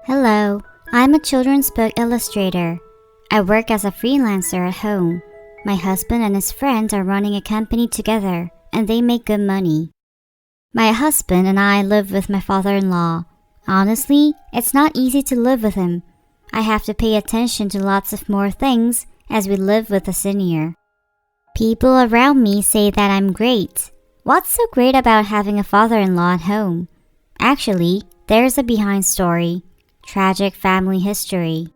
Hello, I'm a children's book illustrator. I work as a freelancer at home. My husband and his friend are running a company together, and they make good money. My husband and I live with my father-in-law. Honestly, it's not easy to live with him. I have to pay attention to lots of more things as we live with a senior. People around me say that I'm great. What's so great about having a father-in-law at home? Actually, there's a behind story. Tragic family history.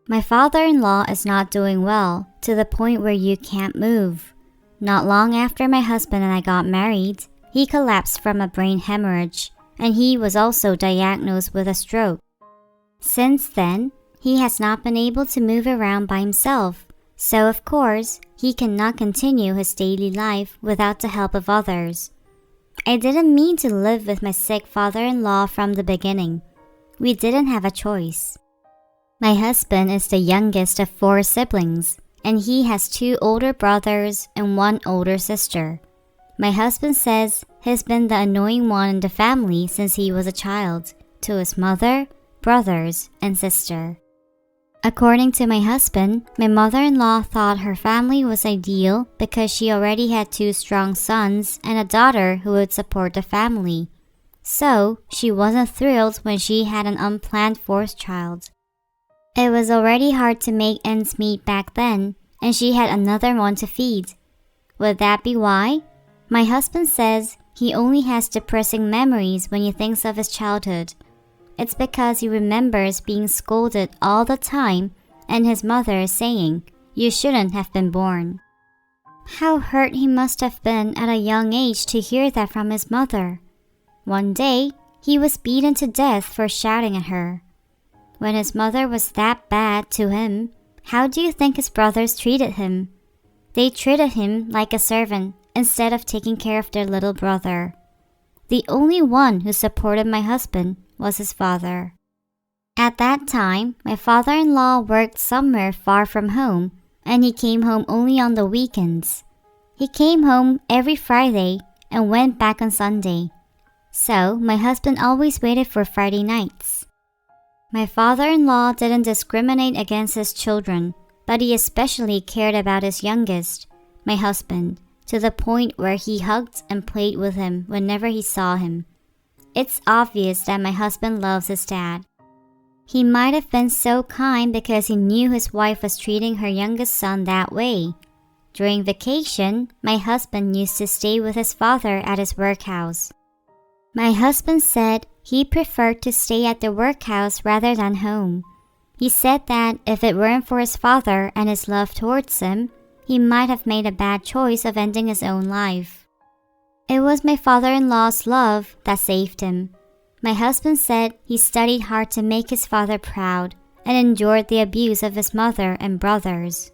My father-in-law is not doing well, to the point where you can't move. Not long after my husband and I got married, he collapsed from a brain hemorrhage, and he was also diagnosed with a stroke. Since then, he has not been able to move around by himself, so of course, he cannot continue his daily life without the help of others. I didn't mean to live with my sick father-in-law from the beginning. We didn't have a choice. My husband is the youngest of 4 siblings, and he has 2 older brothers and 1 older sister. My husband says he's been the annoying one in the family since he was a child, to his mother, brothers, and sister. According to my husband, my mother-in-law thought her family was ideal because she already had 2 strong sons and a daughter who would support the family. So, she wasn't thrilled when she had an unplanned 4th child. It was already hard to make ends meet back then, and she had another one to feed. Would that be why? My husband says he only has depressing memories when he thinks of his childhood. It's because he remembers being scolded all the time and his mother is saying, "You shouldn't have been born." How hurt he must have been at a young age to hear that from his mother. One day, he was beaten to death for shouting at her. When his mother was that bad to him, how do you think his brothers treated him? They treated him like a servant instead of taking care of their little brother. The only one who supported my husband was his father. At that time, my father-in-law worked somewhere far from home, and he came home only on the weekends. He came home every Friday and went back on Sunday. So, my husband always waited for Friday nights. My father-in-law didn't discriminate against his children, but he especially cared about his youngest, my husband, to the point where he hugged and played with him whenever he saw him. It's obvious that my husband loves his dad. He might have been so kind because he knew his wife was treating her youngest son that way. During vacation, my husband used to stay with his father at his workhouse. My husband said he preferred to stay at the workhouse rather than home. He said that if it weren't for his father and his love towards him, he might have made a bad choice of ending his own life. It was my father-in-law's love that saved him. My husband said he studied hard to make his father proud and endured the abuse of his mother and brothers.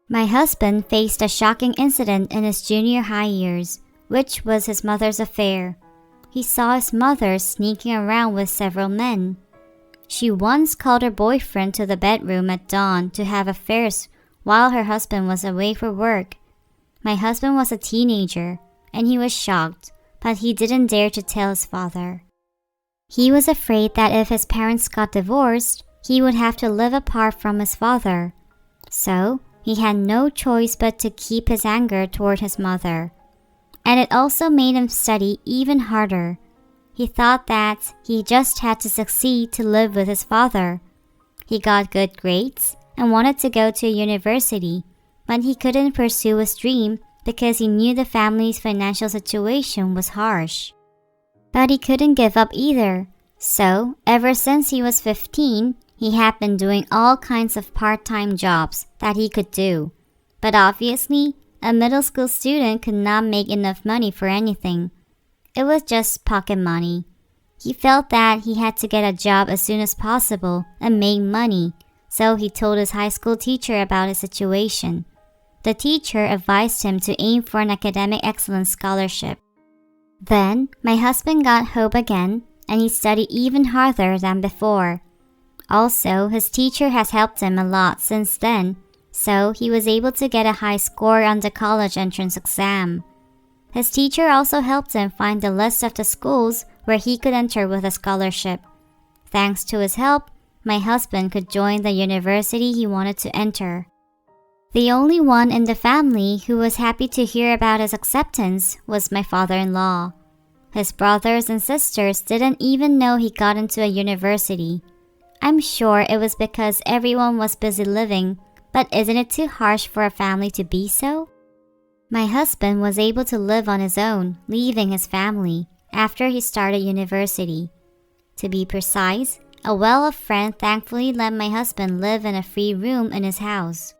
My husband faced a shocking incident in his junior high years, which was his mother's affair. He saw his mother sneaking around with several men. She once called her boyfriend to the bedroom at dawn to have affairs while her husband was away for work. My husband was a teenager, and he was shocked, but he didn't dare to tell his father. He was afraid that if his parents got divorced, he would have to live apart from his father. So, he had no choice but to keep his anger toward his mother. And it also made him study even harder. He thought that he just had to succeed to live with his father. He got good grades and wanted to go to a university, but he couldn't pursue his dream because he knew the family's financial situation was harsh. But he couldn't give up either. So, ever since he was 15, he had been doing all kinds of part-time jobs that he could do. But obviously, a middle school student could not make enough money for anything. It was just pocket money. He felt that he had to get a job as soon as possible and make money, so he told his high school teacher about his situation. The teacher advised him to aim for an academic excellence scholarship. Then, my husband got hope again, and he studied even harder than before. Also, his teacher has helped him a lot since then, so he was able to get a high score on the college entrance exam. His teacher also helped him find the list of the schools where he could enter with a scholarship. Thanks to his help, my husband could join the university he wanted to enter. The only one in the family who was happy to hear about his acceptance was my father-in-law. His brothers and sisters didn't even know he got into a university. I'm sure it was because everyone was busy living, but isn't it too harsh for a family to be so? My husband was able to live on his own, leaving his family, after he started university. To be precise, a well-off friend thankfully let my husband live in a free room in his house.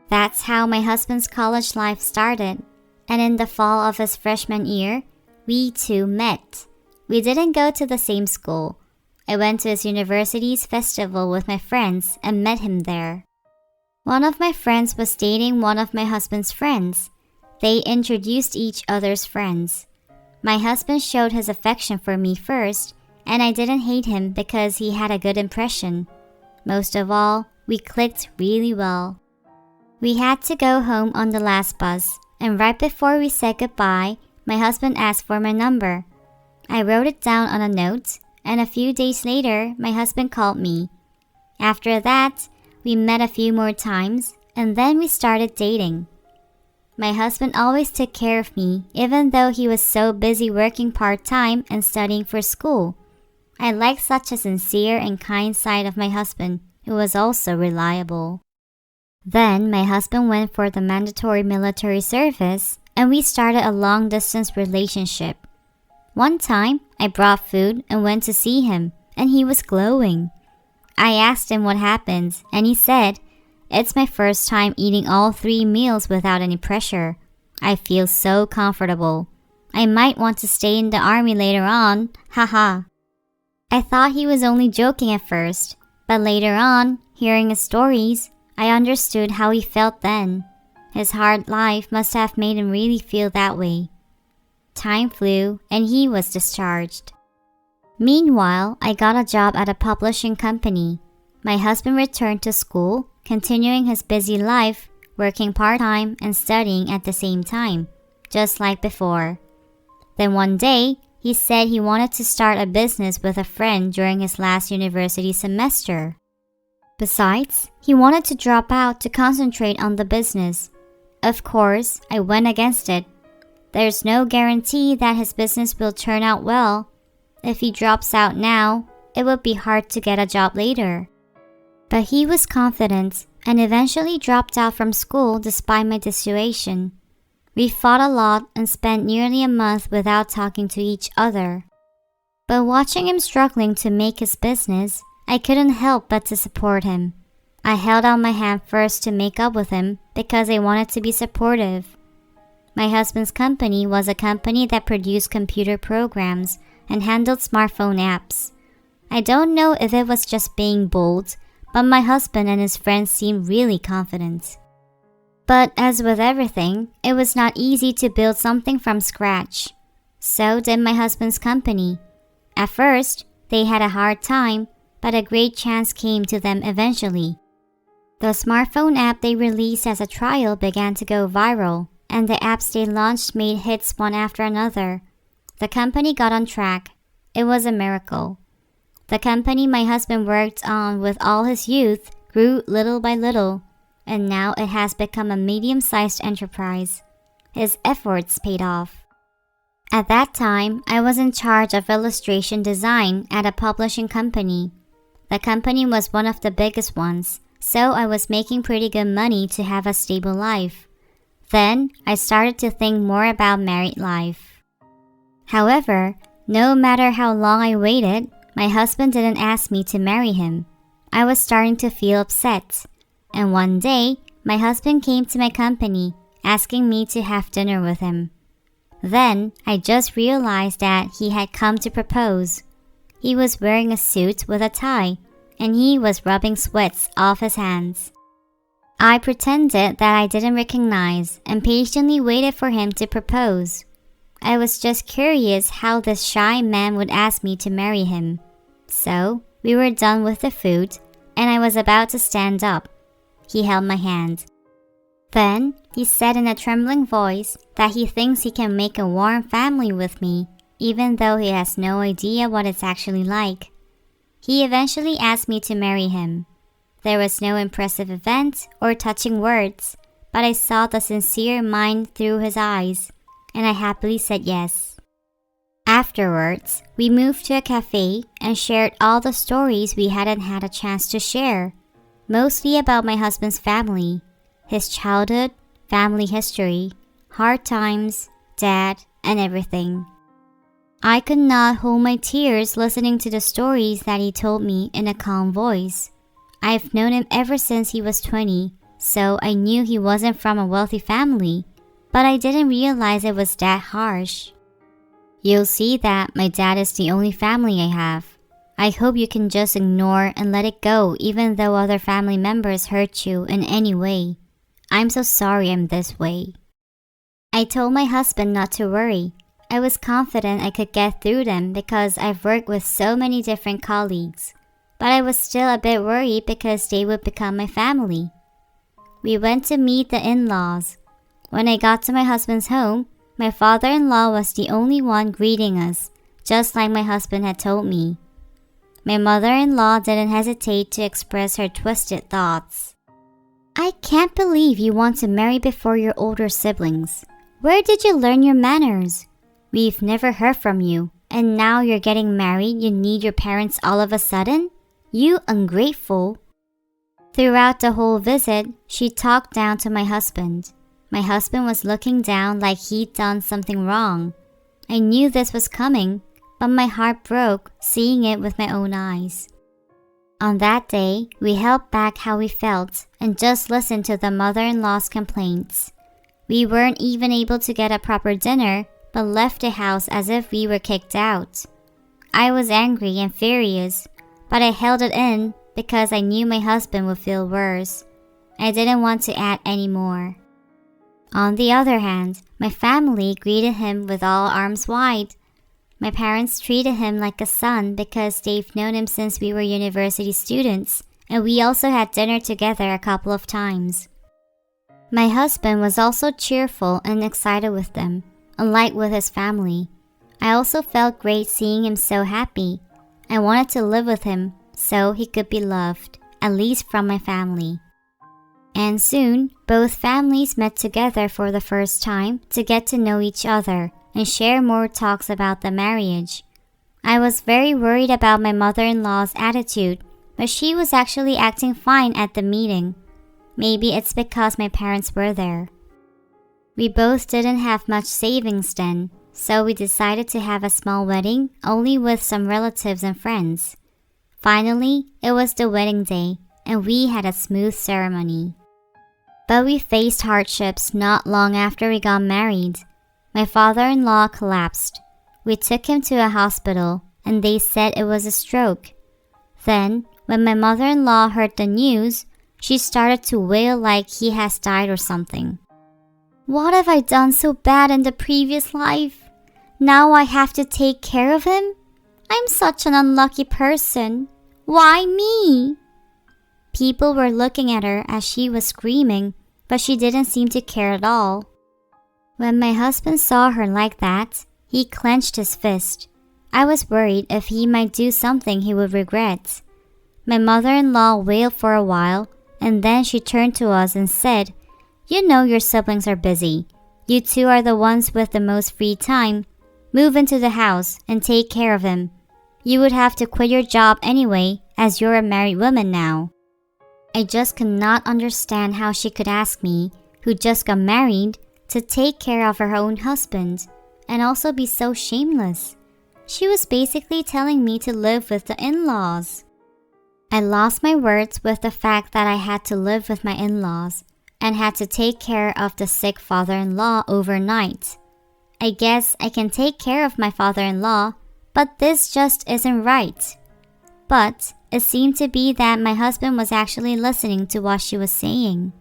That's how my husband's college life started, and in the fall of his freshman year, we two met. We didn't go to the same school. I went to his university's festival with my friends and met him there. One of my friends was dating one of my husband's friends. They introduced each other's friends. My husband showed his affection for me first, and I didn't hate him because he had a good impression. Most of all, we clicked really well. We had to go home on the last bus, and right before we said goodbye, my husband asked for my number. I wrote it down on a note, and a few days later, my husband called me. After that, we met a few more times, and then we started dating. My husband always took care of me, even though he was so busy working part-time and studying for school. I liked such a sincere and kind side of my husband, who was also reliable. Then my husband went for the mandatory military service, and we started a long-distance relationship. One time, I brought food and went to see him, and he was glowing. I asked him what happened, and he said, "It's my first time eating all 3 meals without any pressure. I feel so comfortable. I might want to stay in the army later on, haha." I thought he was only joking at first, but later on, hearing his stories, I understood how he felt then. His hard life must have made him really feel that way. Time flew, and he was discharged. Meanwhile, I got a job at a publishing company. My husband returned to school, continuing his busy life, working part-time and studying at the same time, just like before. Then one day, he said he wanted to start a business with a friend during his last university semester. Besides, he wanted to drop out to concentrate on the business. Of course, I went against it. There's no guarantee that his business will turn out well. If he drops out now, it would be hard to get a job later. But he was confident and eventually dropped out from school despite my dissuasion. We fought a lot and spent nearly a month without talking to each other. But watching him struggling to make his business, I couldn't help but to support him. I held out my hand first to make up with him because I wanted to be supportive. My husband's company was a company that produced computer programs and handled smartphone apps. I don't know if it was just being bold, but my husband and his friends seemed really confident. But as with everything, it was not easy to build something from scratch. So did my husband's company. At first, they had a hard time, but a great chance came to them eventually. The smartphone app they released as a trial began to go viral, and the apps they launched made hits one after another. The company got on track. It was a miracle. The company my husband worked on with all his youth grew little by little, and now it has become a medium-sized enterprise. His efforts paid off. At that time, I was in charge of illustration design at a publishing company. The company was one of the biggest ones, so I was making pretty good money to have a stable life. Then, I started to think more about married life. However, no matter how long I waited, my husband didn't ask me to marry him. I was starting to feel upset, and one day, my husband came to my company, asking me to have dinner with him. Then, I just realized that he had come to propose. He was wearing a suit with a tie, and he was rubbing sweats off his hands. I pretended that I didn't recognize and patiently waited for him to propose. I was just curious how this shy man would ask me to marry him. So, we were done with the food, and I was about to stand up. He held my hand. Then, he said in a trembling voice that he thinks he can make a warm family with me, even though he has no idea what it's actually like. He eventually asked me to marry him. There was no impressive event or touching words, but I saw the sincere mind through his eyes, and I happily said yes. Afterwards, we moved to a cafe and shared all the stories we hadn't had a chance to share, mostly about my husband's family, his childhood, family history, hard times, dad, and everything. I could not hold my tears listening to the stories that he told me in a calm voice. I've known him ever since he was 20, so I knew he wasn't from a wealthy family, but I didn't realize it was that harsh. You'll see that my dad is the only family I have. I hope you can just ignore and let it go even though other family members hurt you in any way. I'm so sorry I'm this way. I told my husband not to worry. I was confident I could get through them because I've worked with so many different colleagues, but I was still a bit worried because they would become my family. We went to meet the in-laws. When I got to my husband's home, my father-in-law was the only one greeting us, just like my husband had told me. My mother-in-law didn't hesitate to express her twisted thoughts. I can't believe you want to marry before your older siblings. Where did you learn your manners? We've never heard from you, and now you're getting married, you need your parents all of a sudden? You ungrateful. Throughout the whole visit, she talked down to my husband. My husband was looking down like he'd done something wrong. I knew this was coming, but my heart broke seeing it with my own eyes. On that day, we held back how we felt and just listened to the mother-in-law's complaints. We weren't even able to get a proper dinner, but left the house as if we were kicked out. I was angry and furious, but I held it in because I knew my husband would feel worse. I didn't want to add any more. On the other hand, my family greeted him with all arms wide. My parents treated him like a son because they've known him since we were university students, and we also had dinner together a couple of times. My husband was also cheerful and excited with them, unlike with his family. I also felt great seeing him so happy. I wanted to live with him so he could be loved, at least from my family. And soon, both families met together for the first time to get to know each other and share more talks about the marriage. I was very worried about my mother-in-law's attitude, but she was actually acting fine at the meeting. Maybe it's because my parents were there. We both didn't have much savings then, so we decided to have a small wedding only with some relatives and friends. Finally, it was the wedding day, and we had a smooth ceremony. But we faced hardships not long after we got married. My father-in-law collapsed. We took him to a hospital, and they said it was a stroke. Then, when my mother-in-law heard the news, she started to wail like he has died or something. What have I done so bad in the previous life? Now I have to take care of him? I'm such an unlucky person. Why me? People were looking at her as she was screaming, but she didn't seem to care at all. When my husband saw her like that, he clenched his fist. I was worried if he might do something he would regret. My mother-in-law wailed for a while, and then she turned to us and said, "You know your siblings are busy. You two are the ones with the most free time. Move into the house and take care of him. You would have to quit your job anyway, as you're a married woman now." I just could not understand how she could ask me, who just got married, to take care of her own husband, and also be so shameless. She was basically telling me to live with the in-laws. I lost my words with the fact that I had to live with my in-laws, and had to take care of the sick father-in-law overnight. I guess I can take care of my father-in-law, but this just isn't right. But it seemed to be that my husband was actually listening to what she was saying.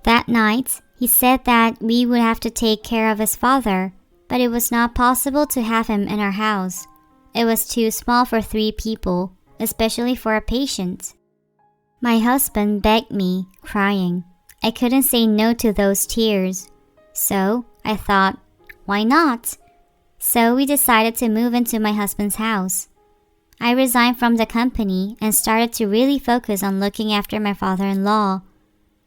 That night, he said that we would have to take care of his father, but it was not possible to have him in our house. It was too small for 3 people, especially for a patient. My husband begged me, crying. I couldn't say no to those tears. So I thought, why not? So we decided to move into my husband's house. I resigned from the company and started to really focus on looking after my father-in-law.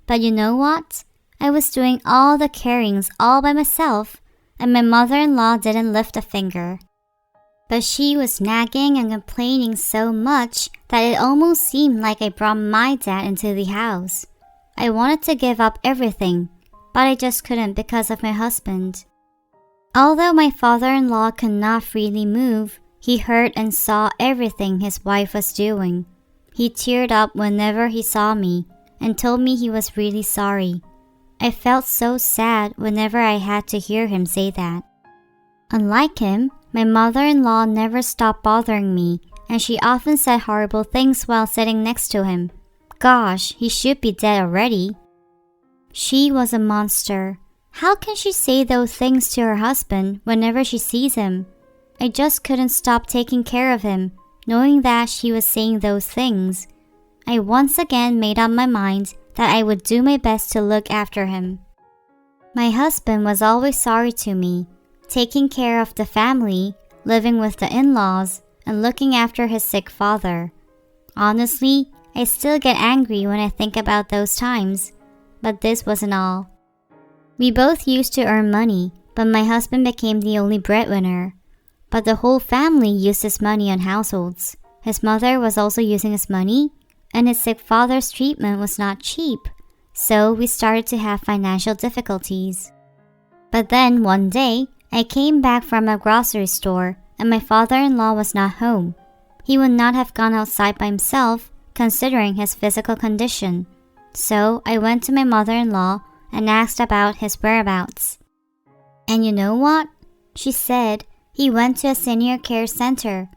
But you know what? I was doing all the carings all by myself, and my mother-in-law didn't lift a finger. But she was nagging and complaining so much that it almost seemed like I brought my dad into the house. I wanted to give up everything, but I just couldn't because of my husband. Although my father-in-law could not freely move, he heard and saw everything his wife was doing. He teared up whenever he saw me and told me he was really sorry. I felt so sad whenever I had to hear him say that. Unlike him, my mother-in-law never stopped bothering me, and she often said horrible things while sitting next to him. Gosh, he should be dead already. She was a monster. How can she say those things to her husband whenever she sees him? I just couldn't stop taking care of him, knowing that she was saying those things. I once again made up my mind that I would do my best to look after him. My husband was always sorry to me, taking care of the family, living with the in-laws, and looking after his sick father. Honestly, I still get angry when I think about those times, but this wasn't all. We both used to earn money, but my husband became the only breadwinner. But the whole family used his money on households. His mother was also using his money, and his sick father's treatment was not cheap, so we started to have financial difficulties. But then one day, I came back from a grocery store and my father-in-law was not home. He would not have gone outside by himself, considering his physical condition. So I went to my mother-in-law and asked about his whereabouts. And you know what? She said he went to a senior care center.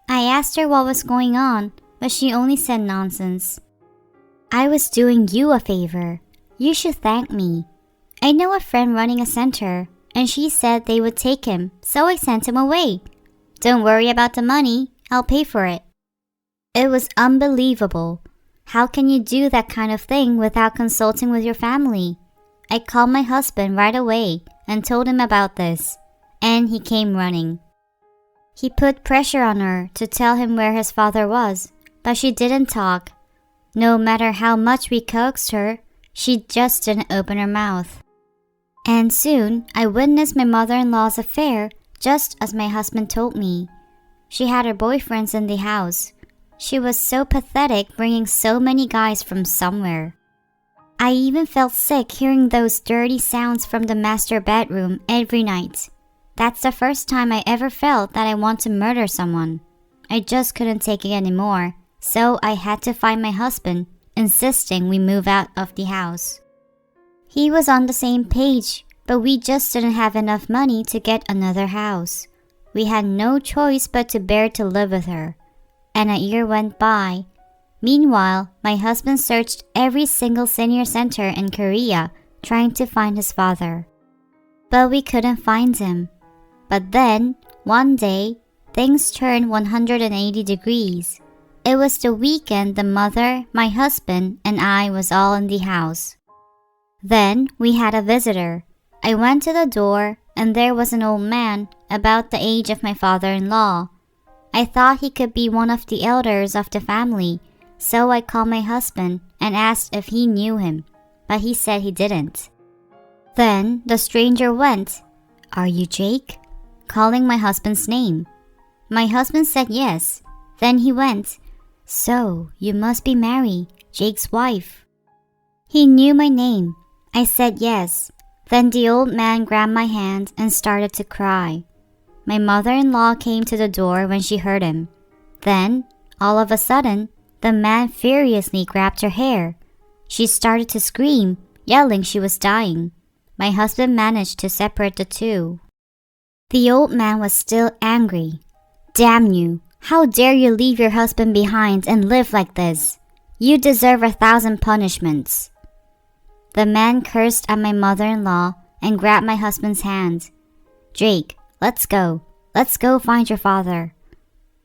I asked her what was going on, but she only said nonsense. I was doing you a favor. You should thank me. I know a friend running a center, and she said they would take him, so I sent him away. Don't worry about the money, I'll pay for it. It was unbelievable. How can you do that kind of thing without consulting with your family? I called my husband right away and told him about this, and he came running. He put pressure on her to tell him where his father was, but she didn't talk. No matter how much we coaxed her, she just didn't open her mouth. And soon, I witnessed my mother-in-law's affair just as my husband told me. She had her boyfriends in the house. She was so pathetic bringing so many guys from somewhere. I even felt sick hearing those dirty sounds from the master bedroom every night. That's the first time I ever felt that I want to murder someone. I just couldn't take it anymore, so I had to find my husband, insisting we move out of the house. He was on the same page, but we just didn't have enough money to get another house. We had no choice but to bear to live with her. And a year went by. Meanwhile, my husband searched every single senior center in Korea, trying to find his father. But we couldn't find him. But then, one day, things turned 180 degrees. It was the weekend the mother, my husband, and I was all in the house. Then we had a visitor. I went to the door, and there was an old man, about the age of my father-in-law. I thought he could be one of the elders of the family, so I called my husband and asked if he knew him, but he said he didn't. Then the stranger went, "Are you Jake?" calling my husband's name. My husband said yes. Then he went, "So, you must be Mary, Jake's wife." He knew my name. I said yes. Then the old man grabbed my hand and started to cry. My mother-in-law came to the door when she heard him. Then, all of a sudden, the man furiously grabbed her hair. She started to scream, yelling she was dying. My husband managed to separate the two. The old man was still angry. "Damn you! How dare you leave your husband behind and live like this? You deserve 1,000 punishments." The man cursed at my mother-in-law and grabbed my husband's hand. "Jake, let's go. Let's go find your father."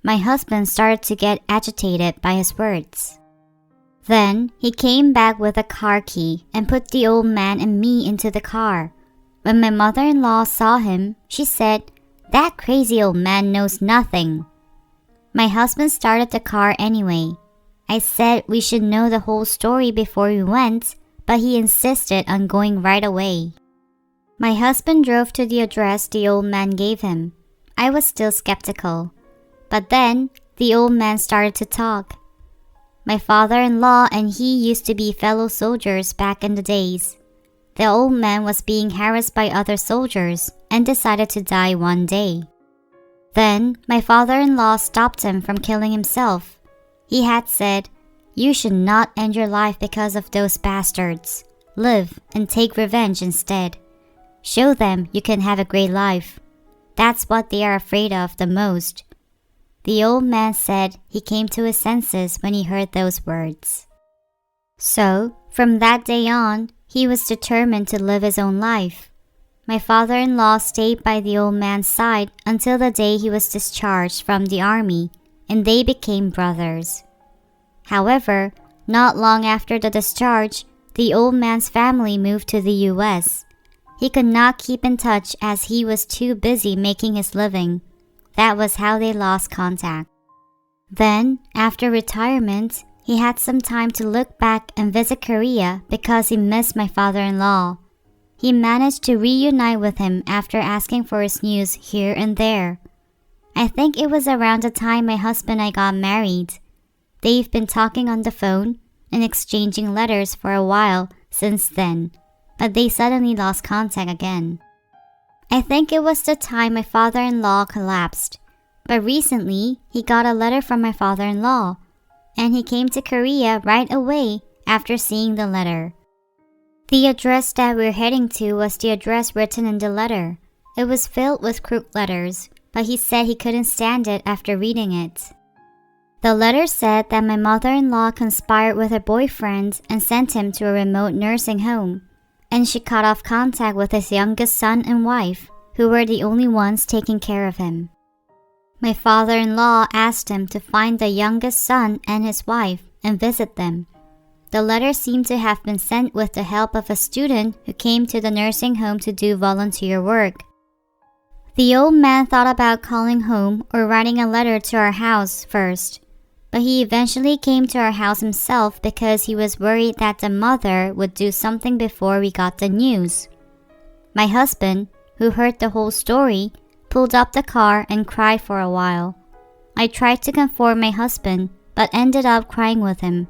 My husband started to get agitated by his words. Then he came back with a car key and put the old man and me into the car. When my mother-in-law saw him, she said, "That crazy old man knows nothing." My husband started the car anyway. I said we should know the whole story before we went, but he insisted on going right away. My husband drove to the address the old man gave him. I was still skeptical. But then, the old man started to talk. My father-in-law and he used to be fellow soldiers back in the days. The old man was being harassed by other soldiers and decided to die one day. Then, my father-in-law stopped him from killing himself. He had said, "You should not end your life because of those bastards. Live and take revenge instead. Show them you can have a great life. That's what they are afraid of the most." The old man said he came to his senses when he heard those words. So, from that day on, he was determined to live his own life. My father-in-law stayed by the old man's side until the day he was discharged from the army, and they became brothers. However, not long after the discharge, the old man's family moved to the US. He could not keep in touch as he was too busy making his living. That was how they lost contact. Then, after retirement, he had some time to look back and visit Korea because he missed my father-in-law. He managed to reunite with him after asking for his news here and there. I think it was around the time my husband and I got married. They've been talking on the phone and exchanging letters for a while since then, but they suddenly lost contact again. I think it was the time my father-in-law collapsed, but recently he got a letter from my father-in-law, and he came to Korea right away after seeing the letter. The address that we're heading to was the address written in the letter. It was filled with crooked letters, but he said he couldn't stand it after reading it. The letter said that my mother-in-law conspired with her boyfriend and sent him to a remote nursing home, and she cut off contact with his youngest son and wife, who were the only ones taking care of him. My father-in-law asked him to find the youngest son and his wife and visit them. The letter seemed to have been sent with the help of a student who came to the nursing home to do volunteer work. The old man thought about calling home or writing a letter to our house first, but he eventually came to our house himself because he was worried that the mother would do something before we got the news. My husband, who heard the whole story, pulled up the car and cried for a while. I tried to comfort my husband, but ended up crying with him.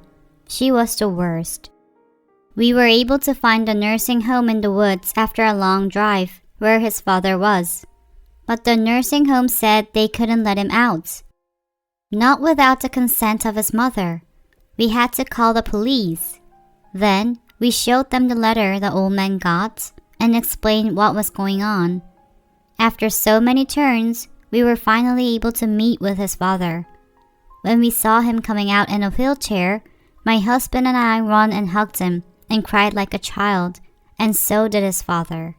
She was the worst. We were able to find a nursing home in the woods after a long drive where his father was, but the nursing home said they couldn't let him out. Not without the consent of his mother. We had to call the police. Then, we showed them the letter the old man got and explained what was going on. After so many turns, we were finally able to meet with his father. When we saw him coming out in a wheelchair, my husband and I ran and hugged him and cried like a child, and so did his father.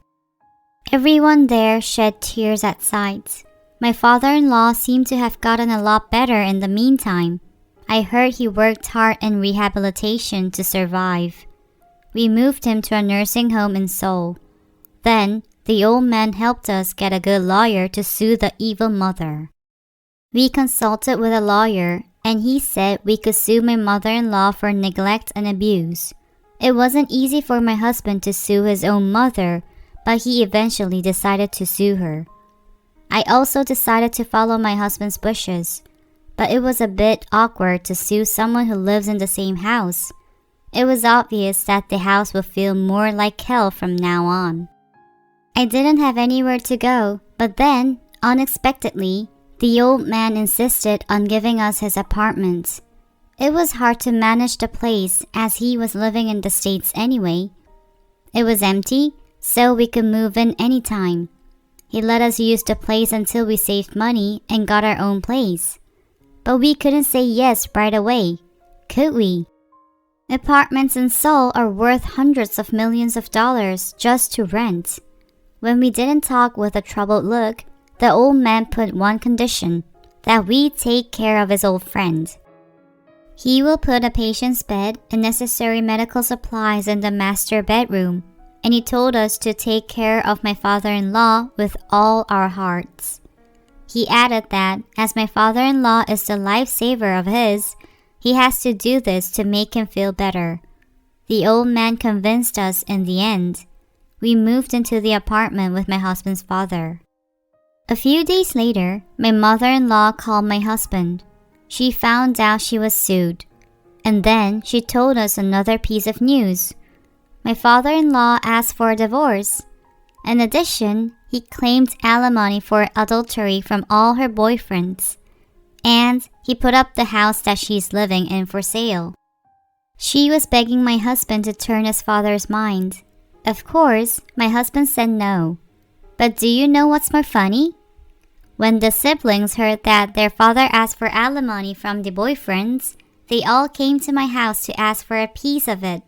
Everyone there shed tears at sight. My father-in-law seemed to have gotten a lot better in the meantime. I heard he worked hard in rehabilitation to survive. We moved him to a nursing home in Seoul. Then, the old man helped us get a good lawyer to sue the evil mother. We consulted with a lawyer, and he said we could sue my mother-in-law for neglect and abuse. It wasn't easy for my husband to sue his own mother, but he eventually decided to sue her. I also decided to follow my husband's wishes, but it was a bit awkward to sue someone who lives in the same house. It was obvious that the house would feel more like hell from now on. I didn't have anywhere to go, but then, unexpectedly, the old man insisted on giving us his apartment. It was hard to manage the place as he was living in the States anyway. It was empty, so we could move in anytime. He let us use the place until we saved money and got our own place. But we couldn't say yes right away, could we? Apartments in Seoul are worth hundreds of millions of dollars just to rent. When we didn't talk with a troubled look, the old man put one condition, that we take care of his old friend. He will put a patient's bed and necessary medical supplies in the master bedroom, and he told us to take care of my father-in-law with all our hearts. He added that, as my father-in-law is the lifesaver of his, he has to do this to make him feel better. The old man convinced us in the end. We moved into the apartment with my husband's father. A few days later, my mother-in-law called my husband. She found out she was sued. And then she told us another piece of news. My father-in-law asked for a divorce. In addition, he claimed alimony for adultery from all her boyfriends. And he put up the house that she's living in for sale. She was begging my husband to turn his father's mind. Of course, my husband said no. But do you know what's more funny? When the siblings heard that their father asked for alimony from the boyfriends, they all came to my house to ask for a piece of it.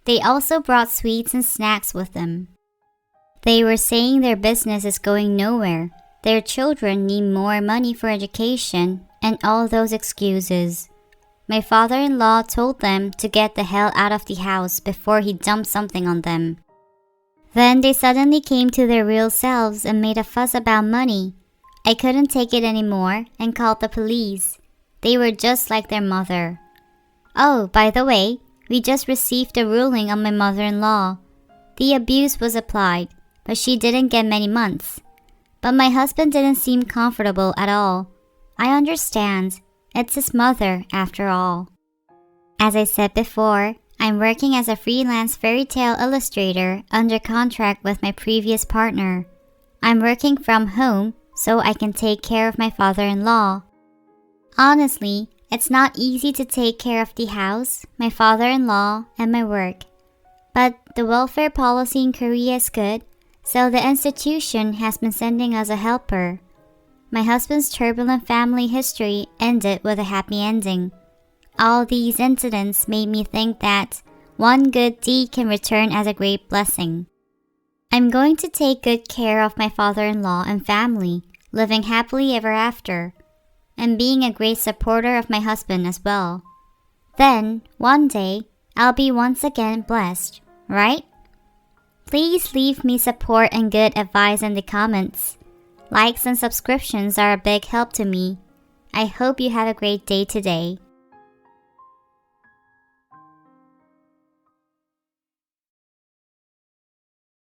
They also brought sweets and snacks with them. They were saying their business is going nowhere. Their children need more money for education and all those excuses. My father-in-law told them to get the hell out of the house before he dumped something on them. Then they suddenly came to their real selves and made a fuss about money. I couldn't take it anymore and called the police. They were just like their mother. Oh, by the way, we just received a ruling on my mother-in-law. The abuse was applied, but she didn't get many months. But my husband didn't seem comfortable at all. I understand. It's his mother, after all. As I said before, I'm working as a freelance fairy tale illustrator under contract with my previous partner. I'm working from home so I can take care of my father-in-law. Honestly, it's not easy to take care of the house, my father-in-law, and my work. But the welfare policy in Korea is good, so the institution has been sending us a helper. My husband's turbulent family history ended with a happy ending. All these incidents made me think that one good deed can return as a great blessing. I'm going to take good care of my father-in-law and family, living happily ever after, and being a great supporter of my husband as well. Then, one day, I'll be once again blessed, right? Please leave me support and good advice in the comments. Likes and subscriptions are a big help to me. I hope you have a great day today.